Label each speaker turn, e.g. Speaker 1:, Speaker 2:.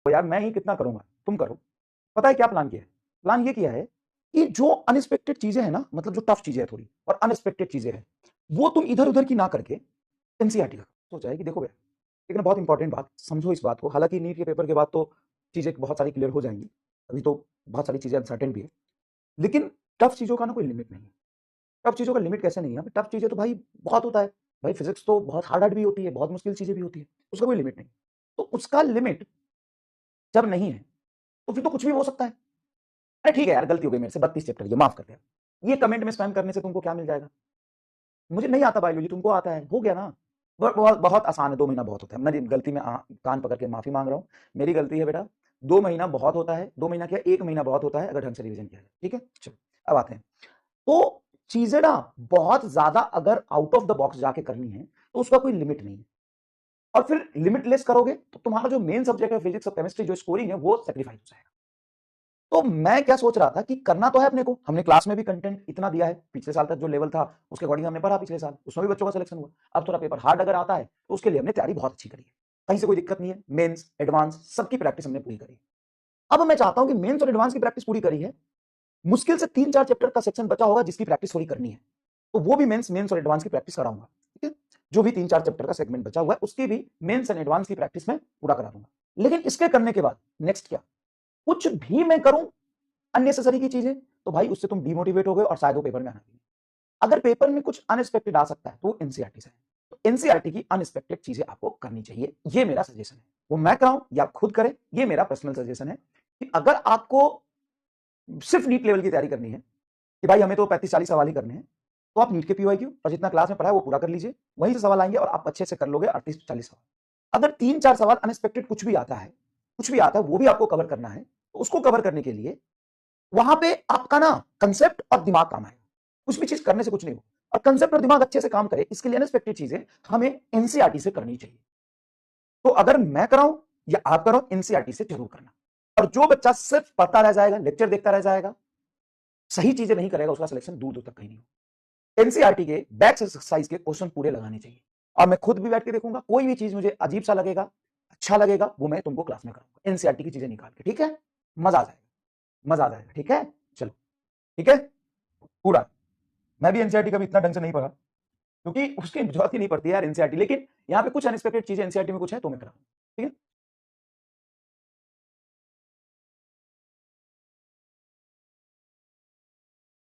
Speaker 1: तो यार मैं ही कितना करूंगा, तुम करो। पता है क्या प्लान किया है? प्लान ये किया है कि जो अनएक्सपेक्टेड चीजें हैं ना, मतलब जो टफ चीजें हैं थोड़ी और अनएक्सपेक्टेड चीजें हैं, वो तुम इधर उधर की ना करके एनसीईआरटी का सोचा है कि देखो भैया, लेकिन बहुत इंपॉर्टेंट बात समझो इस बात को। हालांकि नीट के पेपर के बाद तो चीजें बहुत सारी क्लियर हो जाएंगी, अभी तो बहुत सारी चीजें अनसर्टेन भी है, लेकिन टफ चीजों का ना कोई लिमिट नहीं है। टफ चीजों का लिमिट कैसे नहीं है? टफ चीजें तो भाई बहुत होता है। भाई फिजिक्स तो बहुत हार्ड हार्ड भी होती है, बहुत मुश्किल चीजें भी होती है, उसका कोई लिमिट नहीं। तो उसका लिमिट जब नहीं है तो फिर तो कुछ भी हो सकता है। अरे ठीक है यार, गलती हो गई मेरे से, 32 चैप्टर ये माफ कर दिया। ये कमेंट में स्पैम करने से तुमको क्या मिल जाएगा? मुझे नहीं आता बायोलॉजी, तुमको आता है, हो गया ना। बहुत बहुत आसान है, 2 महीना बहुत होता है। मैं गलती में कान पकड़ के माफी मांग रहा हूँ, मेरी गलती है बेटा। 2 महीना बहुत होता है, 2 महीना क्या 1 महीना बहुत होता है अगर ढंग से रिवीजन किया जाए। ठीक है, चलो अब आते हैं। तो चीजें ना बहुत ज्यादा अगर आउट ऑफ द बॉक्स जाके करनी है तो उसका कोई लिमिट नहीं है, और फिर लिमिटलेस करोगे तो तुम्हारा जो मेन सब्जेक्ट है फिजिक्स और केमिस्ट्री, जो स्कोरिंग है वो सेक्रीफाइस हो जाएगा। तो मैं क्या सोच रहा था कि करना तो है अपने को, हमने क्लास में भी कंटेंट इतना दिया है, पिछले साल तक जो लेवल था उसके अकॉर्डिंग हमने पढ़ा, पिछले साल उसमें भी बच्चों का सिलेक्शन हुआ। अब थोड़ा पेपर हार्ड अगर आता है तो उसके लिए हमने तैयारी बहुत अच्छी करी है, कहीं से कोई दिक्कत नहीं है। मेंस एडवांस सबकी प्रैक्टिस हमने पूरी करी। अब मैं चाहता हूं कि मेंस और एडवांस की प्रैक्टिस पूरी करी है, मुश्किल से 3-4 चैप्टर का सेक्शन बचा होगा जिसकी प्रैक्टिस थोड़ी करनी है, तो वो भी मेंस मेंस और एडवांस की प्रैक्टिस कराऊंगा। ठीक है, जो भी 3-4 चैप्टर का सेगमेंट बचा हुआ है उसकी भी मेंस एंड एडवांस की प्रैक्टिस में पूरा करा दूंगा। लेकिन इसके करने के बाद नेक्स्ट क्या? कुछ भी मैं करूं अननेसेसरी की चीजें, तो भाई उससे तुम डिमोटिवेट हो गए और शायद वो पेपर में आना भी। अगर पेपर में कुछ अनएक्सपेक्टेड आ सकता है तो एनसीईआरटी से है। तो एनसीईआरटी की अनएक्सपेक्टेड चीजें आपको करनी चाहिए, ये मेरा सजेशन है। वो मैं कराऊं या खुद करें, ये मेरा पर्सनल सजेशन है। कि अगर आपको सिर्फ नीट लेवल की तैयारी करनी है कि भाई हमें तो 35-40 सवाल ही करने हैं, तो आप नीट के पीवाईक्यू और जितना क्लास में पढ़ा है वो पूरा कर लीजिए, वहीं से सवाल आएंगे और आप अच्छे से कर लोगे 38-40 सवाल। अगर 3-4 सवाल अनएक्सपेक्टेड कुछ भी आता है, कुछ भी आता है वो भी आपको कवर करना है, तो उसको कवर करने के लिए वहां पे आपका ना कंसेप्ट और दिमाग काम आएगा। कुछ भी चीज करने से कुछ नहीं हो, और कंसेप्ट और दिमाग अच्छे से काम करे इसके लिए अनएक्सपेक्टेड चीजें हमें एनसीईआरटी से करनी चाहिए। तो अगर मैं कराऊं या आप करो, एनसीईआरटी से जरूर करना। और जो बच्चा सिर्फ पढ़ता रह जाएगा, लेक्चर देखता रह जाएगा, सही चीजें नहीं करेगा, उसका सिलेक्शन दूर दूर तक कहीं नहीं हो। एनसीईआरटी के बैक एक्सरसाइज के क्वेश्चन पूरे लगाने चाहिए, और मैं खुद भी बैठ के देखूंगा, कोई भी चीज मुझे अजीब सा लगेगा, अच्छा लगेगा, वो मैं तुमको क्लास में कराऊंगा एनसीईआरटी की चीजें निकाल के। ठीक है, मजा आ जाएगा, मजा आ जाएगा। ठीक है, चलो ठीक है पूरा। मैं भी एनसीईआरटी का भी इतना ढंग से नहीं पढ़ा, क्योंकि उसकी जरूरत ही नहीं पड़ती यार एनसीईआरटी, लेकिन यहाँ पे कुछ अनएक्सपेक्टेड चीजें एनसीईआरटी में कुछ है तो मैं करा। ठीक है।